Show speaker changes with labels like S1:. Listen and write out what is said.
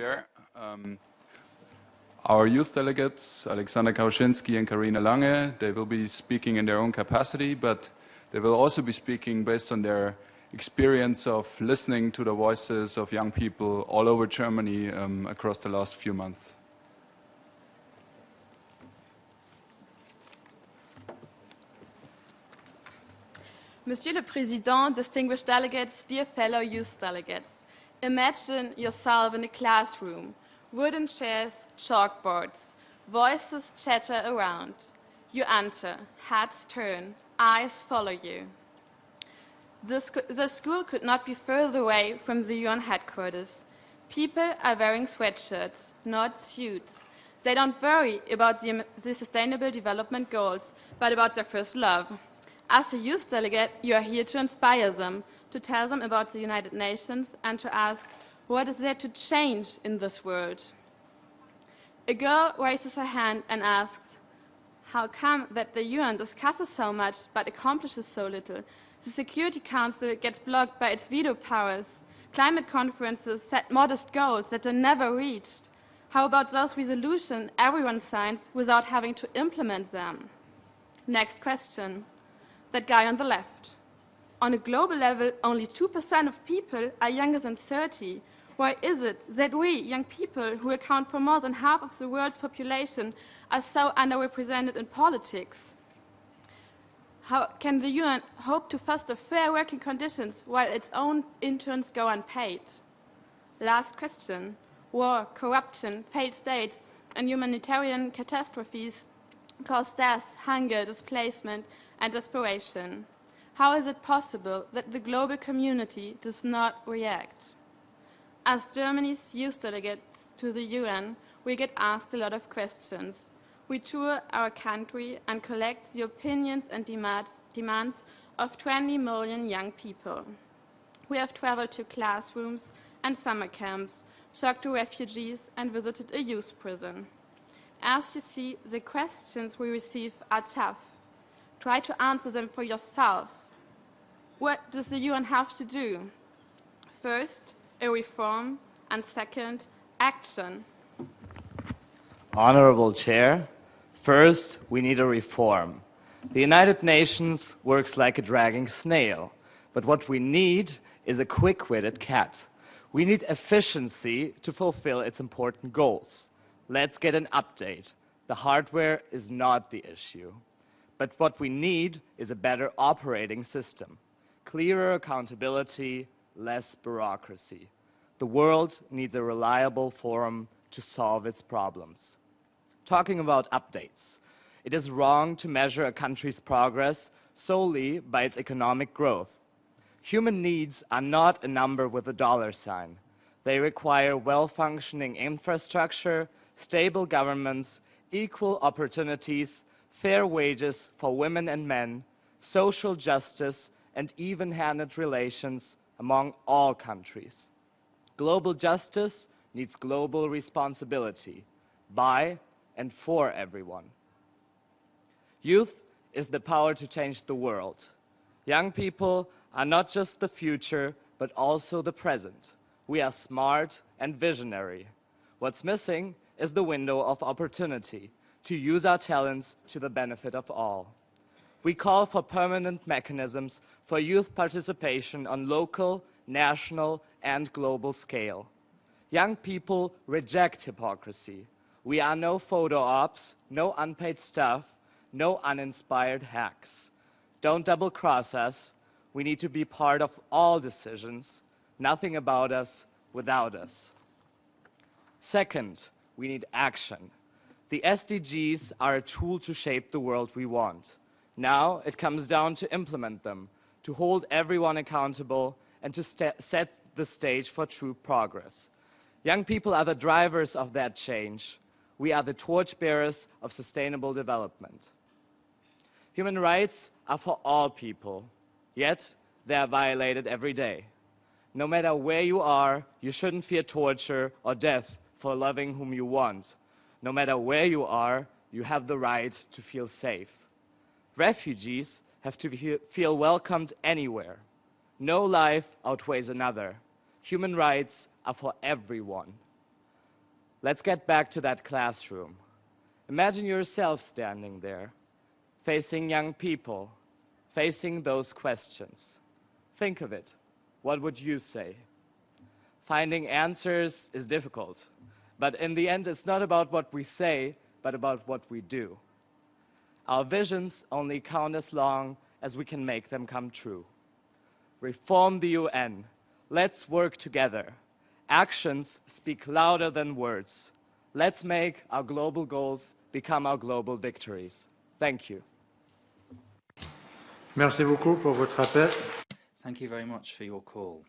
S1: Chair. Our youth delegates, Alexander Kauczynski and Karina Lange, they will be speaking in their own capacity, but they will also be speaking based on their experience of listening to the voices of young people all over Germany across the last few months.
S2: Monsieur le Président, distinguished delegates, dear fellow youth delegates, imagine yourself in a classroom, wooden chairs, chalkboards, voices chatter around. You enter, heads turn, eyes follow you. The school could not be further away from the UN headquarters. People are wearing sweatshirts, not suits. They don't worry about the Sustainable Development Goals, but about their first love. As a youth delegate, you are here to inspire them, to tell them about the United Nations, and to ask, what is there to change in this world? A girl raises her hand and asks, how come that the UN discusses so much but accomplishes so little? The Security Council gets blocked by its veto powers. Climate conferences set modest goals that are never reached. How about those resolutions everyone signs without having to implement them? Next question. That guy on the left. On a global level, only 2% of people are younger than 30. Why is it that we, young people, who account for more than half of the world's population, are so underrepresented in politics? How can the UN hope to foster fair working conditions while its own interns go unpaid? Last question. War, corruption, failed states, and humanitarian catastrophes cause death, hunger, displacement, and desperation. How is it possible that the global community does not react? As Germany's youth delegates to the UN, we get asked a lot of questions. We tour our country and collect the opinions and demands of 20 million young people. We have traveled to classrooms and summer camps, talked to refugees, and visited a youth prison. As you see, the questions we receive are tough. Try to answer them for yourself. What does the UN have to do? First, a reform, and second, action.
S3: Honorable Chair, first we need a reform. The United Nations works like a dragging snail, but what we need is a quick-witted cat. We need efficiency to fulfill its important goals. Let's get an update. The hardware is not the issue. But what we need is a better operating system. Clearer accountability, less bureaucracy. The world needs a reliable forum to solve its problems. Talking about updates, it is wrong to measure a country's progress solely by its economic growth. Human needs are not a number with a dollar sign. They require well-functioning infrastructure, stable governments, equal opportunities, fair wages for women and men, social justice, and even-handed relations among all countries. Global justice needs global responsibility by and for everyone. Youth is the power to change the world. Young people are not just the future, but also the present. We are smart and visionary. What's missing is the window of opportunity to use our talents to the benefit of all. We call for permanent mechanisms for youth participation on local, national, and global scale. Young people reject hypocrisy. We are no photo ops, no unpaid staff, no uninspired hacks. Don't double-cross us. We need to be part of all decisions. Nothing about us without us. Second, we need action. The SDGs are a tool to shape the world we want. Now it comes down to implement them, to hold everyone accountable, and to set the stage for true progress. Young people are the drivers of that change. We are the torchbearers of sustainable development. Human rights are for all people, yet they are violated every day. No matter where you are, you shouldn't fear torture or death for loving whom you want. No matter where you are, you have the right to feel safe. Refugees have to feel welcomed anywhere. No life outweighs another. Human rights are for everyone. Let's get back to that classroom. Imagine yourself standing there, facing young people, facing those questions. Think of it. What would you say? Finding answers is difficult, but in the end, it's not about what we say, but about what we do. Our visions only count as long as we can make them come true. Reform the UN. Let's work together. Actions speak louder than words. Let's make our global goals become our global victories. Thank you.
S4: Merci beaucoup pour votre appel.
S5: Thank you very much for your call.